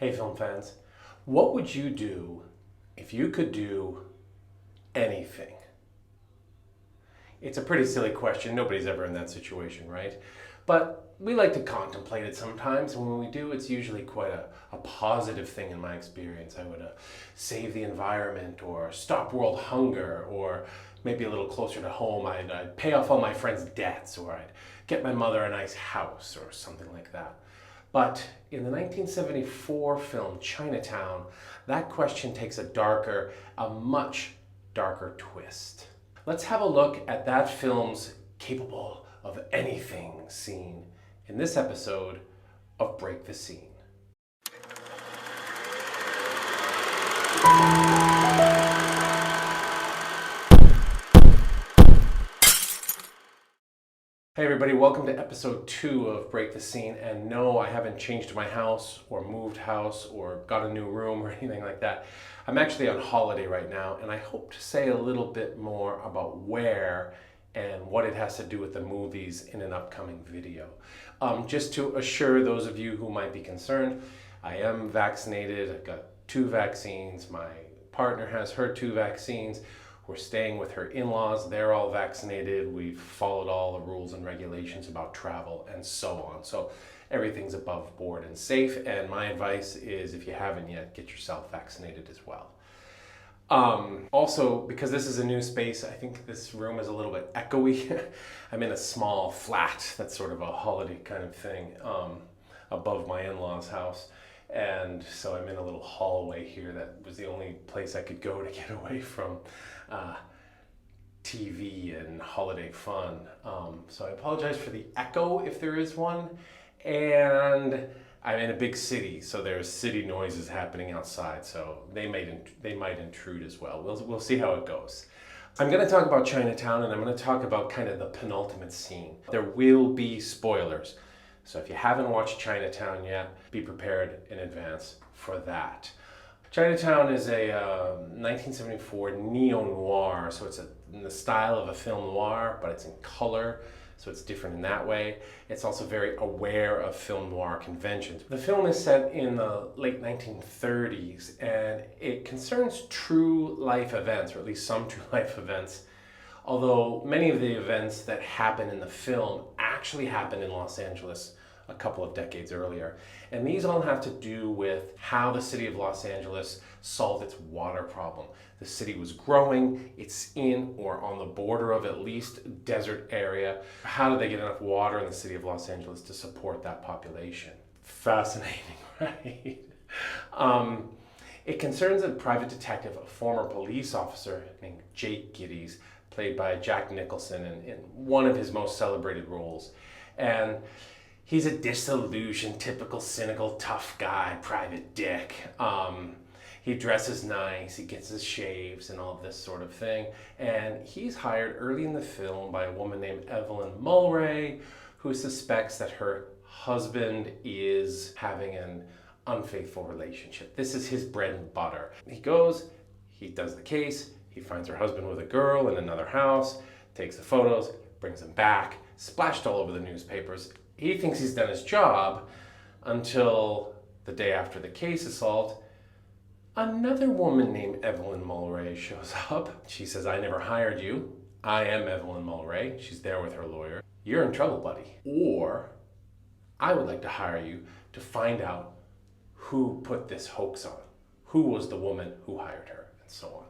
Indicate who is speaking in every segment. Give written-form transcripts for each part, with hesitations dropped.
Speaker 1: Hey film fans, what would you do if you could do anything? It's a pretty silly question. Nobody's ever in that situation, right? But we like to contemplate it sometimes, and when we do, it's usually quite a positive thing in my experience. I would save the environment, or stop world hunger, or maybe a little closer to home, I'd pay off all my friends' debts, or I'd get my mother a nice house, or something like that. But in the 1974 film Chinatown, that question takes a much darker twist. Let's have a look at that film's capable of anything scene in this episode of Break the Scene. Hey everybody, welcome to episode 2 of Break the Scene. And no, I haven't changed my house or moved house or got a new room or anything like that. I'm actually on holiday right now, and I hope to say a little bit more about where and what it has to do with the movies in an upcoming video. Just to assure those of you who might be concerned, I am vaccinated. I've got 2 vaccines. My partner has her 2 vaccines. We're staying with her in-laws. They're all vaccinated. We've followed all the rules and regulations about travel and so on. So everything's above board and safe. And my advice is, if you haven't yet, get yourself vaccinated as well. Also, because this is a new space, I think this room is a little bit echoey. I'm in a small flat that's sort of a holiday kind of thing above my in-laws' house. And so I'm in a little hallway here. That was the only place I could go to get away from TV and holiday fun. So I apologize for the echo if there is one. And I'm in a big city, so there's city noises happening outside, so they might intrude as well. We'll see how it goes. I'm going to talk about Chinatown, and I'm going to talk about kind of the penultimate scene. There will be spoilers. So if you haven't watched Chinatown yet, be prepared in advance for that. Chinatown is a 1974 neo-noir, so it's in the style of a film noir, but it's in color, so it's different in that way. It's also very aware of film noir conventions. The film is set in the late 1930s, and it concerns true life events, or at least some true life events, although many of the events that happen in the film actually happened in Los Angeles a couple of decades earlier. And these all have to do with how the city of Los Angeles solved its water problem. The city was growing, it's in or on the border of at least desert area. How did they get enough water in the city of Los Angeles to support that population? Fascinating, right? It concerns a private detective, a former police officer named Jake Gittes, played by Jack Nicholson in one of his most celebrated roles. And he's a disillusioned, typical, cynical, tough guy, private dick. He dresses nice, he gets his shaves and all this sort of thing. And he's hired early in the film by a woman named Evelyn Mulwray, who suspects that her husband is having an unfaithful relationship. This is his bread and butter. He goes, he does the case, he finds her husband with a girl in another house, takes the photos, brings them back, splashed all over the newspapers. He thinks he's done his job until the day after the case is solved. Another woman named Evelyn Mulwray shows up. She says, "I never hired you. I am Evelyn Mulwray." She's there with her lawyer. "You're in trouble, buddy. Or I would like to hire you to find out who put this hoax on. Who was the woman who hired her?" and so on.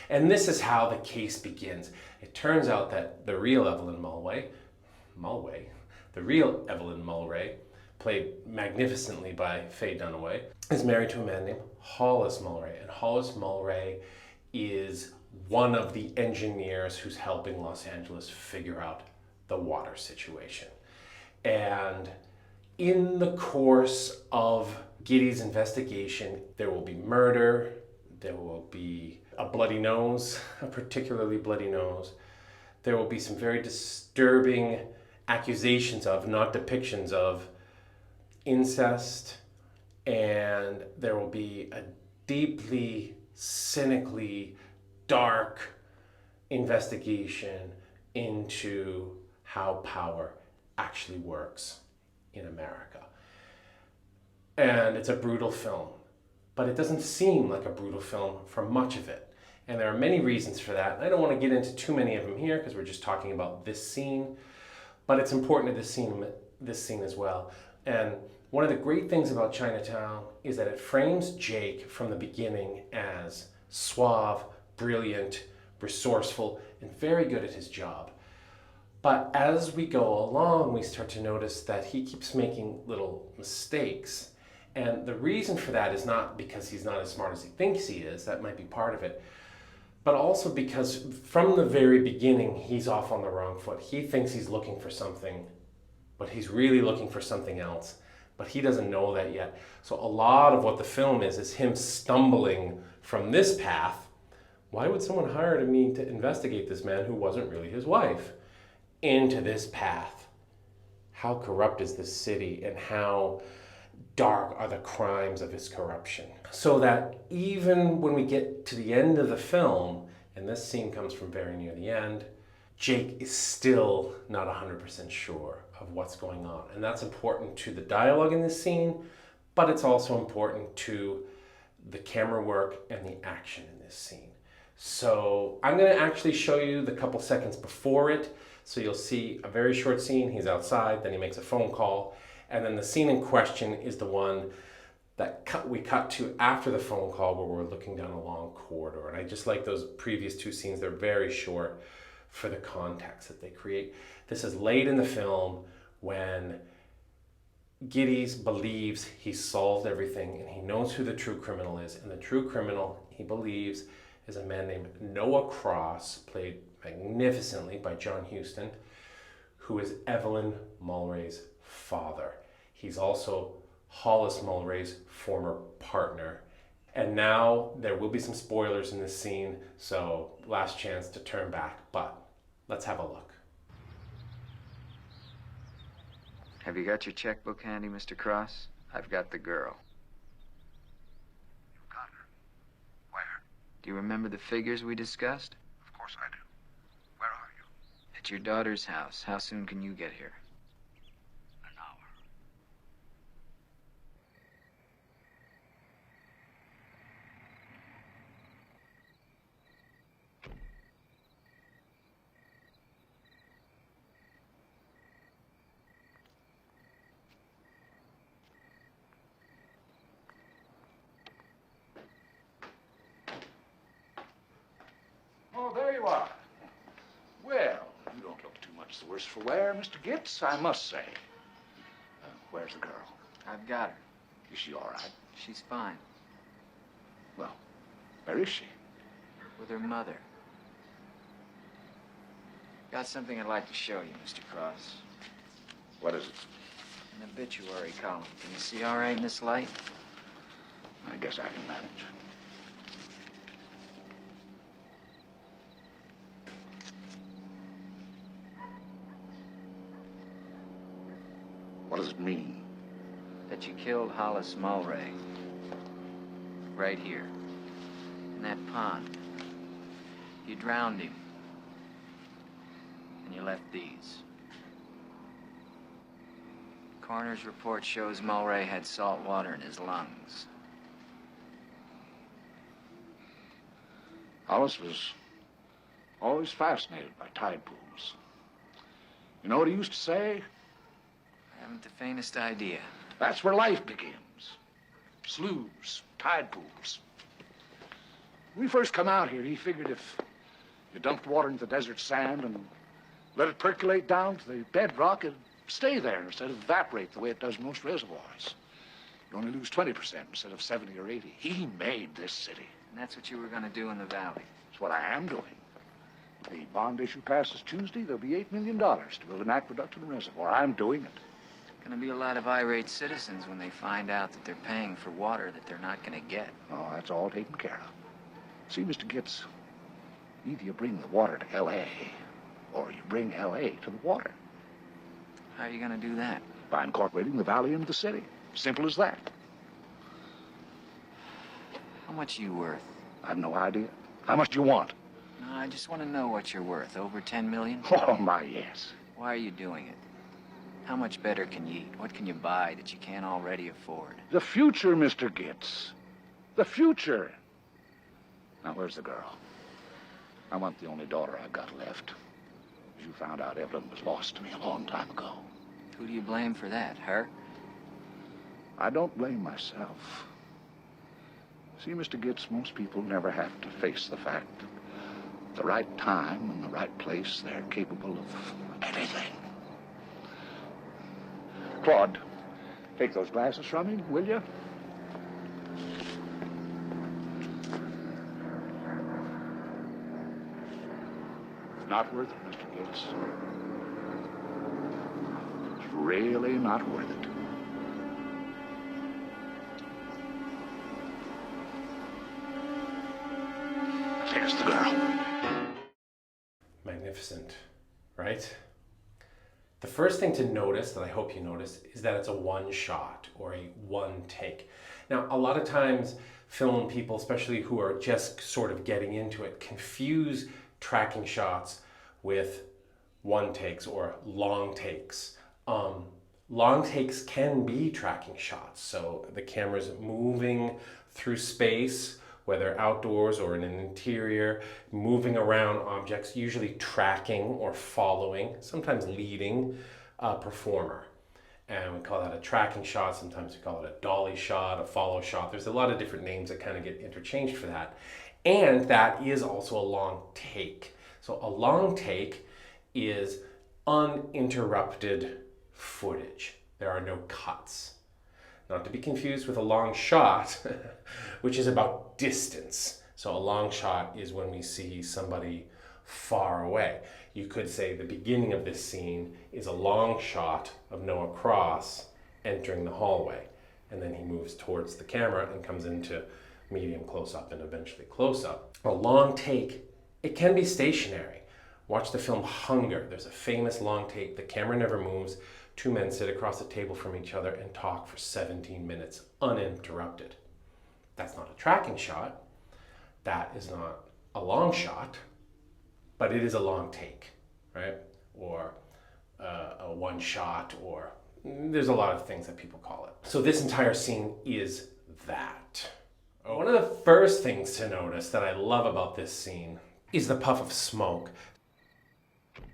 Speaker 1: And this is how the case begins. It turns out that the real Evelyn Mulwray, played magnificently by Faye Dunaway, is married to a man named Hollis Mulwray. And Hollis Mulwray is one of the engineers who's helping Los Angeles figure out the water situation. And in the course of Gittes' investigation, there will be murder, there will be a bloody nose, a particularly bloody nose. There will be some very disturbing accusations of, not depictions of, incest, and there will be a deeply, cynically dark investigation into how power actually works in America. And it's a brutal film. but it doesn't seem like a brutal film for much of it. And there are many reasons for that. I don't want to get into too many of them here because we're just talking about this scene, but it's important to this scene as well. And one of the great things about Chinatown is that it frames Jake from the beginning as suave, brilliant, resourceful, and very good at his job. But as we go along, we start to notice that he keeps making little mistakes. And the reason for that is not because he's not as smart as he thinks he is, that might be part of it, but also because from the very beginning, he's off on the wrong foot. He thinks he's looking for something, but he's really looking for something else. But he doesn't know that yet. So a lot of what the film is him stumbling from this path. Why would someone hire me to investigate this man who wasn't really his wife? Into this path. How corrupt is this city, and how dark are the crimes of his corruption? So that even when we get to the end of the film, and this scene comes from very near the end, Jake is still not 100% sure of what's going on. And that's important to the dialogue in this scene, but it's also important to the camera work and the action in this scene. So I'm going to actually show you the couple seconds before it. So you'll see a very short scene. He's outside, then he makes a phone call. And then the scene in question is the one that we cut to after the phone call, where we're looking down a long corridor. And I just like those previous two scenes. They're very short for the context that they create. This is late in the film when Giddys believes he's solved everything and he knows who the true criminal is. And the true criminal, he believes, is a man named Noah Cross, played magnificently by John Huston, who is Evelyn Mulwray's father. He's also Hollis Mulwray's former partner. And now there will be some spoilers in this scene, so last chance to turn back, but let's have a look.
Speaker 2: Have you got your checkbook handy, Mr. Cross? I've got the girl.
Speaker 3: You've got her? Where?
Speaker 2: Do you remember the figures we discussed?
Speaker 3: Of course I do. Where are you?
Speaker 2: At your daughter's house. How soon can you get here?
Speaker 3: An hour. Oh, there you are. Well, you don't look too much the worse for wear, Mr. Gitz, I must say. Where's the girl?
Speaker 2: I've got her.
Speaker 3: Is she all right?
Speaker 2: She's fine.
Speaker 3: Well, where is she?
Speaker 2: With her mother. Got something I'd like to show you, Mr. Cross.
Speaker 3: What is it?
Speaker 2: An obituary column. Can you see all right in this light?
Speaker 3: I guess I can manage. What does it mean?
Speaker 2: That you killed Hollis Mulwray. Right here. In that pond. You drowned him. And you left these. Coroner's report shows Mulwray had salt water in his lungs.
Speaker 3: Hollis was always fascinated by tide pools. You know what he used to say?
Speaker 2: I haven't the faintest idea.
Speaker 3: That's where life begins. Sloughs, tide pools. When we first come out here, he figured if you dumped water into the desert sand and let it percolate down to the bedrock, it'd stay there instead of evaporate the way it does most reservoirs. You only lose 20% instead of 70 or 80. He made this city.
Speaker 2: And that's what you were going to do in the valley.
Speaker 3: That's what I am doing. If the bond issue passes Tuesday, there'll be $8 million to build an aqueduct and a reservoir. I'm doing it.
Speaker 2: Going to be a lot of irate citizens when they find out that they're paying for water that they're not going to get.
Speaker 3: Oh, that's all taken care of. See, Mr. Gitz, either you bring the water to L.A., or you bring L.A. to the water.
Speaker 2: How are you going to do that?
Speaker 3: By incorporating the valley into the city. Simple as that.
Speaker 2: How much are you worth?
Speaker 3: I've no idea. How much do you want?
Speaker 2: No, I just want to know what you're worth. Over 10 million?
Speaker 3: Oh, my, yes.
Speaker 2: Why are you doing it? How much better can you eat? What can you buy that you can't already afford?
Speaker 3: The future, Mr. Gitz. The future. Now, where's the girl? I want the only daughter I've got left. You found out Evelyn was lost to me a long time ago.
Speaker 2: Who do you blame for that, her?
Speaker 3: I don't blame myself. See, Mr. Gitz, most people never have to face the fact that at the right time and the right place, they're capable of anything. Claude, take those glasses from me, will you? Not worth it, Mr. Gitz. It's really not worth it. There's the girl.
Speaker 1: Magnificent, right? The first thing to notice, that I hope you notice, is that it's a one shot or a one take. Now, a lot of times film people, especially who are just sort of getting into it, confuse tracking shots with one takes or long takes. Long takes can be tracking shots. So the camera's moving through space, whether outdoors or in an interior, moving around objects, usually tracking or following, sometimes leading a performer. And we call that a tracking shot. Sometimes we call it a dolly shot, a follow shot. There's a lot of different names that kind of get interchanged for that. And that is also a long take. So a long take is uninterrupted footage. There are no cuts. Not to be confused with a long shot, which is about distance. So a long shot is when we see somebody far away. You could say the beginning of this scene is a long shot of Noah Cross entering the hallway. And then he moves towards the camera and comes into medium close-up and eventually close-up. A long take, it can be stationary. Watch the film Hunger. There's a famous long take. The camera never moves. Two men sit across the table from each other and talk for 17 minutes uninterrupted. That's not a tracking shot. That is not a long shot, but it is a long take, right? Or a one shot, or there's a lot of things that people call it. So this entire scene is that. One of the first things to notice that I love about this scene is the puff of smoke.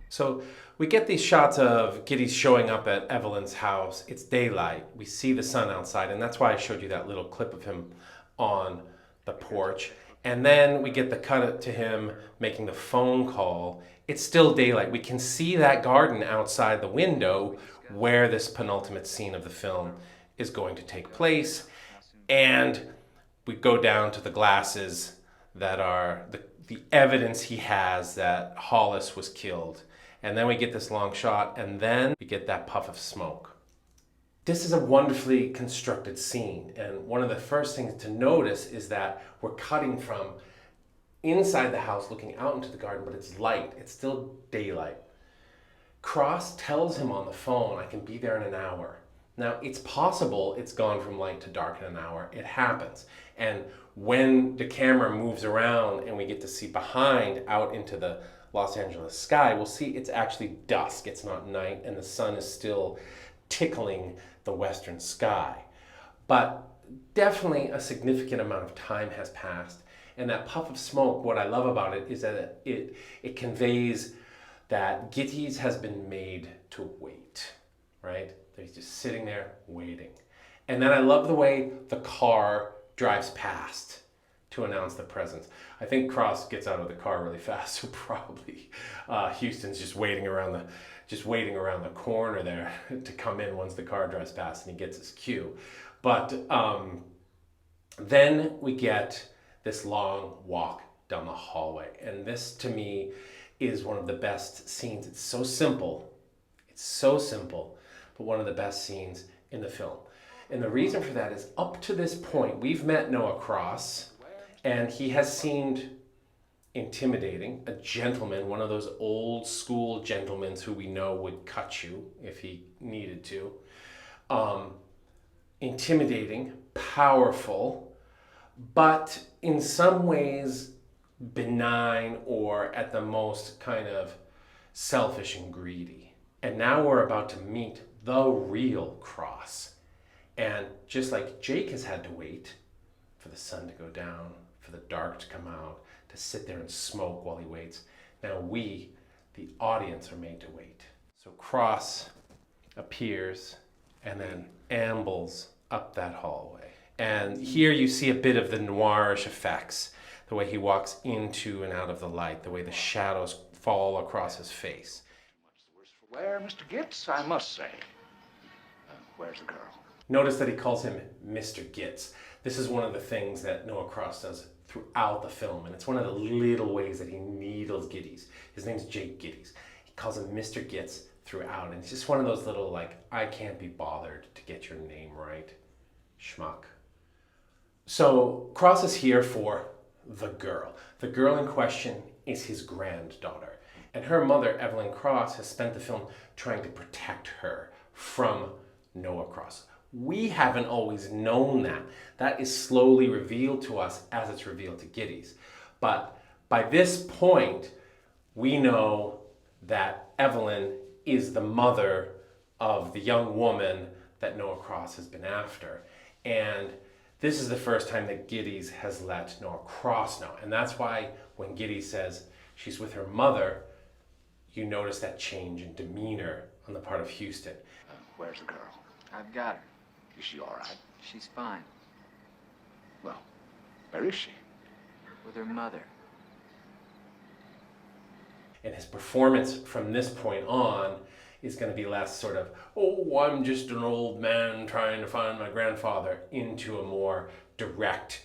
Speaker 1: So we get these shots of Giddy showing up at Evelyn's house. It's daylight. We see the sun outside, and that's why I showed you that little clip of him on the porch. And then we get the cut to him making the phone call. It's still daylight. We can see that garden outside the window where this penultimate scene of the film is going to take place. And we go down to the glasses that are the evidence he has that Hollis was killed. And then we get this long shot, and then we get that puff of smoke. This is a wonderfully constructed scene, and one of the first things to notice is that we're cutting from inside the house looking out into the garden, but it's light, it's still daylight. Cross tells him on the phone, I can be there in an hour. Now, it's possible it's gone from light to dark in an hour. It happens. And when the camera moves around and we get to see behind out into the Los Angeles sky, we'll see it's actually dusk. It's not night, and the sun is still tickling the western sky. But definitely a significant amount of time has passed. And that puff of smoke, what I love about it is that it conveys that Gitti's has been made to wait, right? He's just sitting there waiting. And then I love the way the car drives past to announce the presence. I think Cross gets out of the car really fast, so probably Huston's just waiting around the corner there to come in once the car drives past and he gets his cue. But then we get this long walk down the hallway, and this to me is one of the best scenes. It's so simple, but one of the best scenes in the film. And the reason for that is up to this point, we've met Noah Cross, and he has seemed intimidating, a gentleman, one of those old school gentlemen who we know would cut you if he needed to. Intimidating, powerful, but in some ways benign, or at the most kind of selfish and greedy. And now we're about to meet the real Cross. And just like Jake has had to wait for the the sun to go down, for the dark to come out, to sit there and smoke while he waits. Now we, the audience, are made to wait. So Cross appears and then ambles up that hallway. And here you see a bit of the noirish effects, the way he walks into and out of the light, the way the shadows fall across his face.
Speaker 3: Much the worse for wear, Mr. Gitz, I must say. Where's the girl?
Speaker 1: Notice that he calls him Mr. Gitz. This is one of the things that Noah Cross does throughout the film, and it's one of the little ways that he needles Giddys. His name's Jake Giddys. He calls him Mr. Gitz throughout, and it's just one of those little, like, I can't be bothered to get your name right, schmuck. So Cross is here for the girl. The girl in question is his granddaughter, and her mother, Evelyn Cross, has spent the film trying to protect her from Noah Cross. We haven't always known that. That is slowly revealed to us as it's revealed to Giddys. But by this point, we know that Evelyn is the mother of the young woman that Noah Cross has been after. And this is the first time that Giddys has let Noah Cross know. And that's why when Giddys says she's with her mother, you notice that change in demeanor on the part of Huston.
Speaker 3: Where's the girl?
Speaker 2: I've got her.
Speaker 3: Is she all right?
Speaker 2: She's fine.
Speaker 3: Well, where is she?
Speaker 2: With her mother.
Speaker 1: And his performance from this point on is going to be less sort of, oh, I'm just an old man trying to find my grandfather, into a more direct,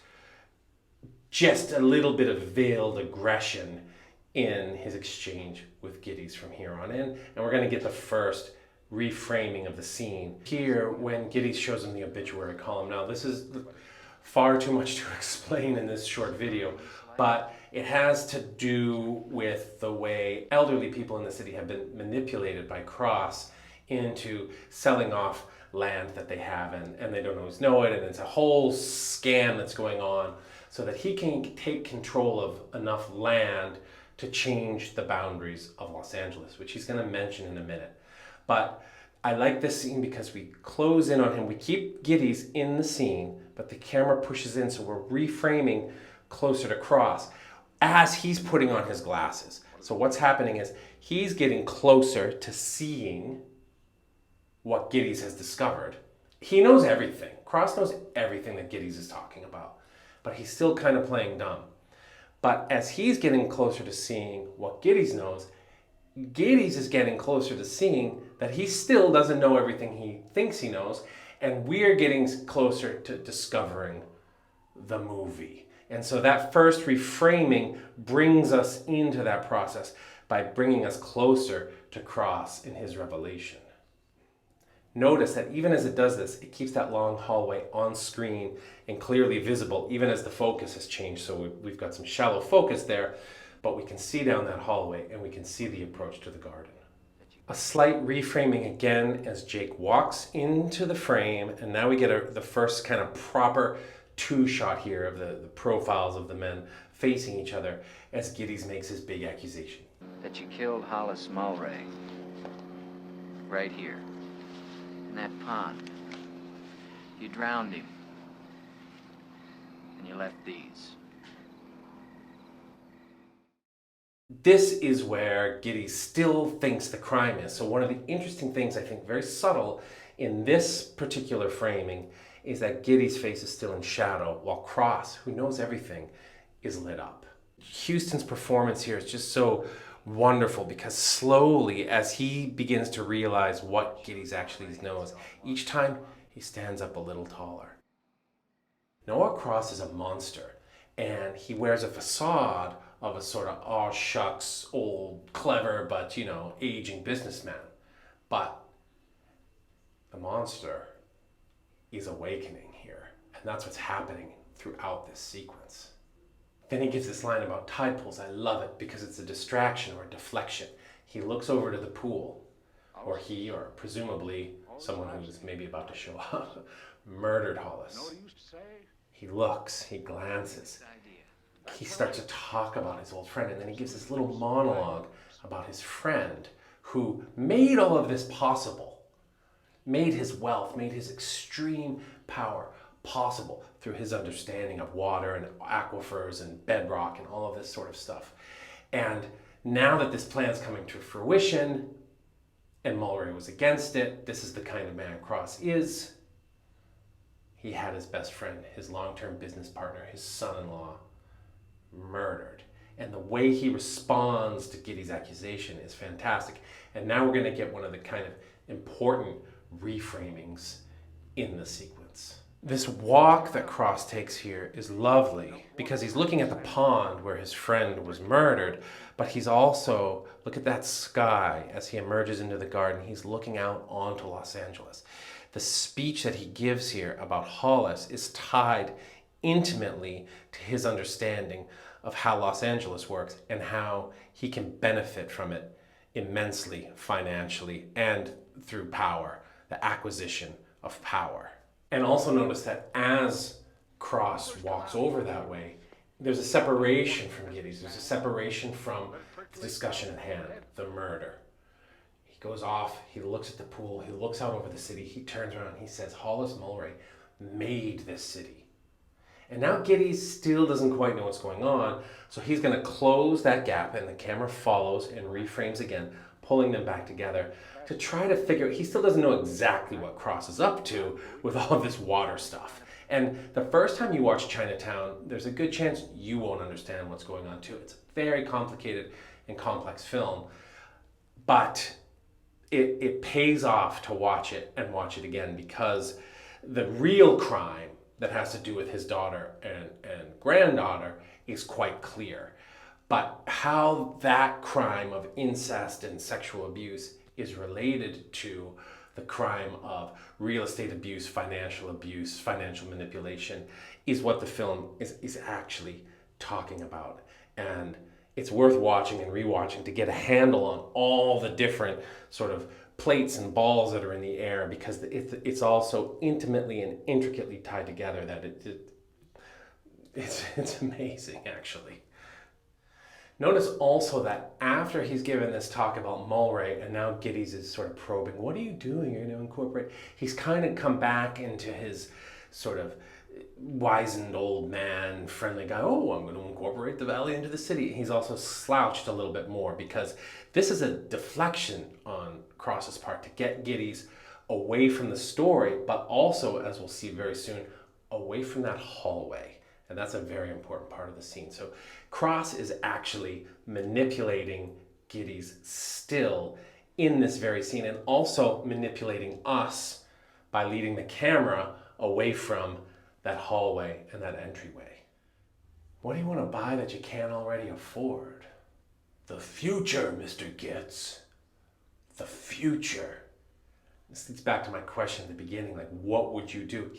Speaker 1: just a little bit of veiled aggression in his exchange with Giddys from here on in. And we're going to get the first reframing of the scene here when Giddys shows him the obituary column. Now, this is far too much to explain in this short video, but it has to do with the way elderly people in the city have been manipulated by Cross into selling off land that they have, and they don't always know it, and it's a whole scam that's going on so that he can take control of enough land to change the boundaries of Los Angeles, which he's going to mention in a minute. But I like this scene because we close in on him. We keep Giddys in the scene, but the camera pushes in, so we're reframing closer to Cross as he's putting on his glasses. So what's happening is he's getting closer to seeing what Giddys has discovered. He knows everything. Cross knows everything that Giddys is talking about, but he's still kind of playing dumb. But as he's getting closer to seeing what Giddys knows, Giddys is getting closer to seeing that he still doesn't know everything he thinks he knows, and we're getting closer to discovering the movie. And so that first reframing brings us into that process by bringing us closer to Cross in his revelation. Notice that even as it does this, it keeps that long hallway on screen and clearly visible, even as the focus has changed. So we've got some shallow focus there, but we can see down that hallway and we can see the approach to the garden. A slight reframing again as Jake walks into the frame, and now we get the first kind of proper two shot here of the profiles of the men facing each other as Giddys makes his big accusation.
Speaker 2: That you killed Hollis Mulray. Right here. In that pond. You drowned him. And you left these.
Speaker 1: This is where Giddys still thinks the crime is. So one of the interesting things, I think very subtle in this particular framing, is that Giddys' face is still in shadow while Cross, who knows everything, is lit up. Huston's performance here is just so wonderful because slowly, as he begins to realize what Giddys actually knows, each time he stands up a little taller. Noah Cross is a monster, and he wears a facade of a sort of aw shucks, old, clever, but aging businessman. But the monster is awakening here, and that's what's happening throughout this sequence. Then he gives this line about tide pools. I love it because it's a distraction or a deflection. He looks over to the pool, or he, or presumably someone who's maybe about to show up, murdered Hollis. He looks, he glances. He starts to talk about his old friend, and then he gives this little monologue about his friend who made all of this possible, made his wealth, made his extreme power possible through his understanding of water and aquifers and bedrock and all of this sort of stuff. And now that this plan's coming to fruition, and Mulray was against it, this is the kind of man Cross is. He had his best friend, his long-term business partner, his son-in-law, murdered. And the way he responds to Giddy's accusation is fantastic. And now we're going to get one of the kind of important reframings in the sequence. This walk that Cross takes here is lovely because he's looking at the pond where his friend was murdered, but he's also, look at that sky as he emerges into the garden. He's looking out onto Los Angeles. The speech that he gives here about Hollis is tied intimately to his understanding of how Los Angeles works and how he can benefit from it immensely financially and through power, the acquisition of power. And also notice that as Cross walks over that way, there's a separation from Giddy's. There's a separation from the discussion at hand, the murder. He goes off, he looks at the pool, he looks out over the city, he turns around, he says, Hollis Mulray made this city. And now Giddy still doesn't quite know what's going on, so he's going to close that gap, and the camera follows and reframes again, pulling them back together to try to figure out. He still doesn't know exactly what Cross is up to with all of this water stuff. And the first time you watch Chinatown, there's a good chance you won't understand what's going on too. It's a very complicated and complex film, but it pays off to watch it and watch it again, because the real crime that has to do with his daughter and granddaughter is quite clear. But how that crime of incest and sexual abuse is related to the crime of real estate abuse, financial manipulation, is what the film is actually talking about. And it's worth watching and rewatching to get a handle on all the different sort of plates and balls that are in the air, because it's also intimately and intricately tied together that it's amazing, actually. Notice also that after he's given this talk about Mulray, and now Giddy's is sort of probing, what are you doing? You're going to incorporate. He's kind of come back into his sort of wizened old man, friendly guy. Oh, I'm going to incorporate the valley into the city. He's also slouched a little bit more because this is a deflection on Cross's part to get Giddy's away from the story, but also, as we'll see very soon, away from that hallway. And that's a very important part of the scene. So Cross is actually manipulating Giddy's still in this very scene, and also manipulating us by leading the camera away from that hallway and that entryway. What do you want to buy that you can't already afford? The future, Mr. Gitz. The future. This leads back to my question at the beginning, like, what would you do?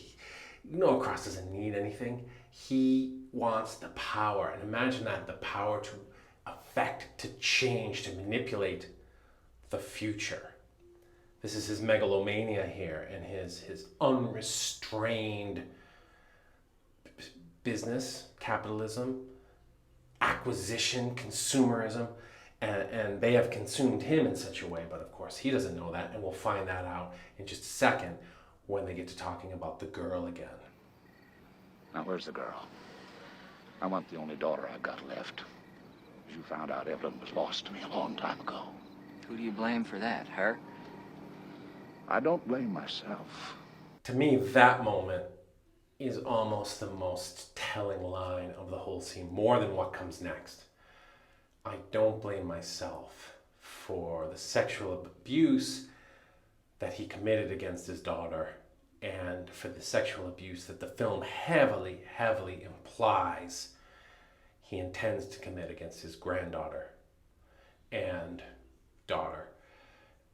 Speaker 1: You know, Cross doesn't need anything. He wants the power, and imagine that, the power to affect, to change, to manipulate the future. This is his megalomania here, and his unrestrained business, capitalism, acquisition, consumerism, and they have consumed him in such a way, but of course he doesn't know that, and we'll find that out in just a second when they get to talking about the girl again.
Speaker 3: Now, where's the girl? I want the only daughter I've got left. As you found out, Evelyn was lost to me a long time ago.
Speaker 2: Who do you blame for that, her?
Speaker 3: I don't blame myself.
Speaker 1: To me, that moment is almost the most telling line of the whole scene, more than what comes next. I don't blame myself for the sexual abuse that he committed against his daughter, and for the sexual abuse that the film heavily, heavily implies he intends to commit against his granddaughter and daughter.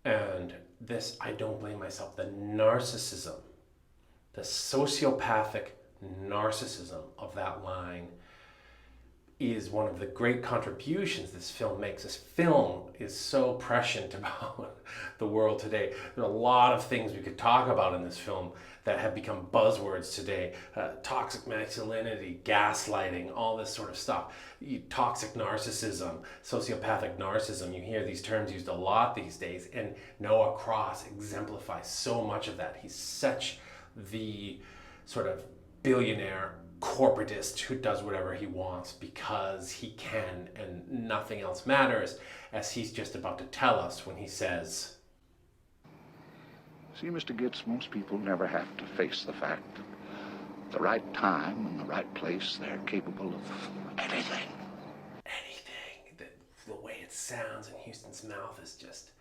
Speaker 1: And this, I don't blame myself, the narcissism, the sociopathic narcissism of that line is one of the great contributions this film makes. This film is so prescient about the world today. There are a lot of things we could talk about in this film that have become buzzwords today. Toxic masculinity, gaslighting, all this sort of stuff. Toxic narcissism, sociopathic narcissism. You hear these terms used a lot these days, and Noah Cross exemplifies so much of that. He's such the sort of billionaire corporatist who does whatever he wants because he can and nothing else matters, as he's just about to tell us when he says,
Speaker 3: See, Mr. Gitz, most people never have to face the fact that at the right time and the right place, they're capable of anything.
Speaker 1: Anything. The way it sounds in Huston's mouth is just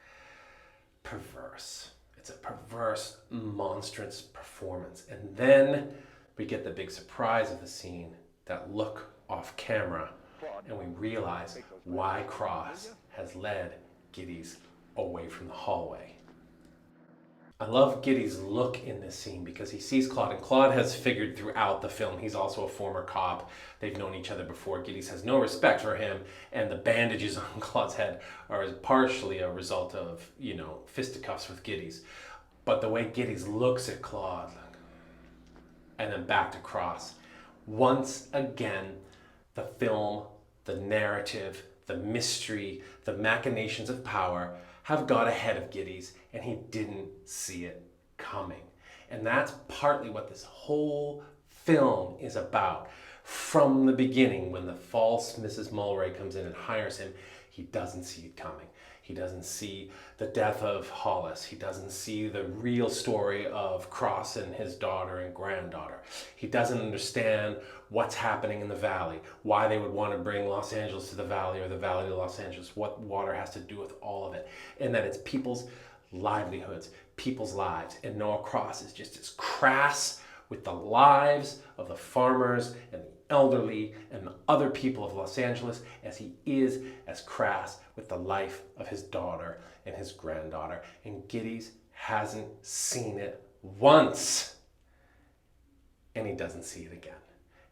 Speaker 1: perverse. It's a perverse, monstrous performance. And then we get the big surprise of the scene, that look off camera, and we realize why Cross has led Giddy's away from the hallway. I love Giddy's look in this scene because he sees Claude, and Claude has figured throughout the film, he's also a former cop. They've known each other before. Giddy's has no respect for him, and the bandages on Claude's head are partially a result of, fisticuffs with Giddy's. But the way Giddy's looks at Claude, and then back to Cross, once again, the film, the narrative, the mystery, the machinations of power have got ahead of Giddy's, and he didn't see it coming. And that's partly what this whole film is about. From the beginning, when the false Mrs. Mulwray comes in and hires him, he doesn't see it coming. He doesn't see the death of Hollis. He doesn't see the real story of Cross and his daughter and granddaughter. He doesn't understand what's happening in the valley, why they would want to bring Los Angeles to the valley or the valley to Los Angeles, what water has to do with all of it, and that it's people's livelihoods, people's lives. And Noah Cross is just as crass with the lives of the farmers and the elderly and the other people of Los Angeles as he is as crass with the life of his daughter and his granddaughter. And Giddy's hasn't seen it once. And he doesn't see it again.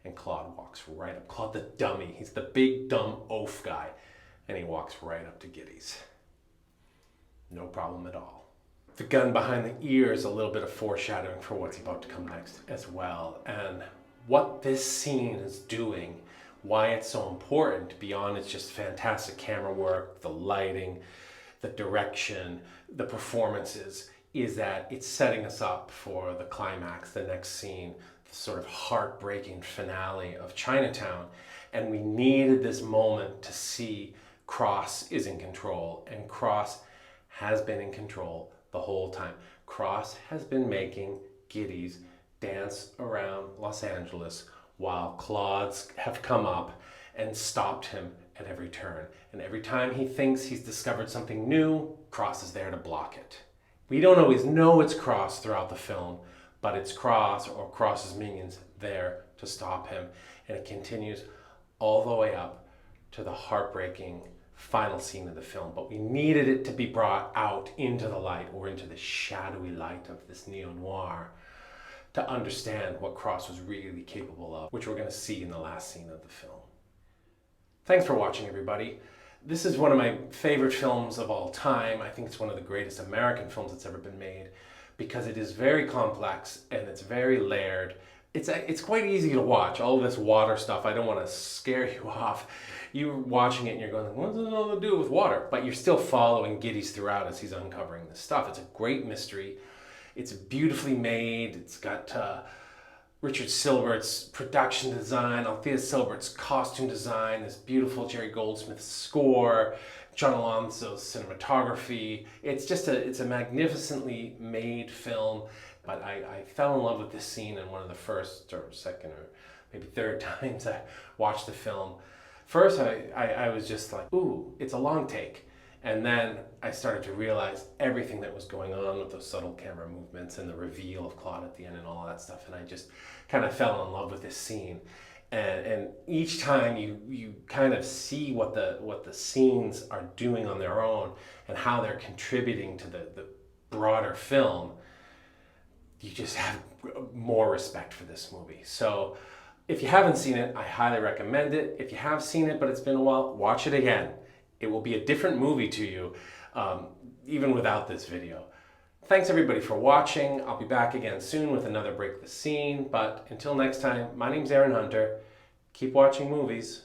Speaker 1: And Claude walks right up. Claude the dummy. He's the big dumb oaf guy. And he walks right up to Giddy's. No problem at all. The gun behind the ear is a little bit of foreshadowing for what's about to come next as well. And what this scene is doing, why it's so important beyond its just fantastic camera work, the lighting, the direction, the performances, is that it's setting us up for the climax, the next scene, the sort of heartbreaking finale of Chinatown. And we needed this moment to see Cross is in control, and Cross has been in control the whole time. Cross has been making Giddy's dance around Los Angeles while Claude's have come up and stopped him at every turn. And every time he thinks he's discovered something new, Cross is there to block it. We don't always know it's Cross throughout the film, but it's Cross or Cross's minions there to stop him. And it continues all the way up to the heartbreaking final scene of the film. But we needed it to be brought out into the light, or into the shadowy light of this neo-noir, to understand what Cross was really capable of, which we're going to see in the last scene of the film. Thanks for watching, everybody. This is one of my favorite films of all time. I think it's one of the greatest American films that's ever been made, because it is very complex and it's very layered. It's quite easy to watch. All of this water stuff, I don't want to scare you off. You're watching it and you're going, what does it all to do with water? But you're still following Giddy's throughout as he's uncovering this stuff. It's a great mystery. It's beautifully made. It's got Richard Sylbert's production design, Anthea Sylbert's costume design, this beautiful Jerry Goldsmith score, John Alonzo's cinematography. It's a magnificently made film. But I fell in love with this scene in one of the first or second or maybe third times I watched the film. First, I was just like, ooh, it's a long take. And then I started to realize everything that was going on with those subtle camera movements and the reveal of Claude at the end and all of that stuff. And I just kind of fell in love with this scene. And each time you kind of see what the scenes are doing on their own and how they're contributing to the broader film, you just have more respect for this movie. So if you haven't seen it, I highly recommend it. If you have seen it, but it's been a while, watch it again. It will be a different movie to you, even without this video. Thanks everybody for watching. I'll be back again soon with another Break the Scene. But until next time, my name's Aaron Hunter. Keep watching movies.